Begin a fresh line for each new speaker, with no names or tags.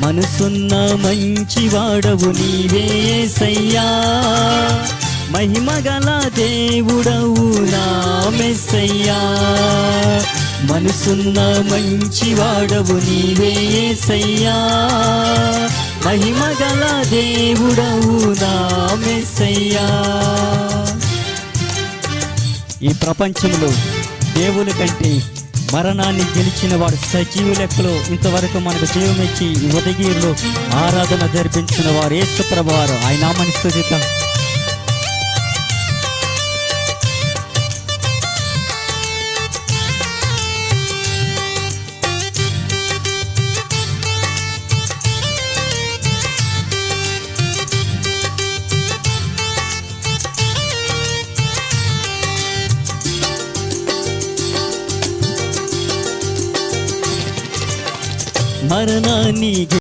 మనసున్న మంచివాడవు నీవే యేసయ్యా, మహిమగల దేవుడవు నా మెస్సయ్యా. మనసున్న మంచివాడవు నీవే యేసయ్యా, మహిమగల దేవుడవు నా మెస్సయ్యా. ఈ ప్రపంచంలో దేవుని కంటే మరణాన్ని గెలిచిన వాడు సజీవ లెక్కలో ఇంతవరకు మనకు జీవమిచ్చి ఉదయగిరిలో ఆరాధన జరిపించిన వారు యేసు ప్రభువారు. ఆయన నామాన్ని స్తుతిద్దాం. మరణాన్ని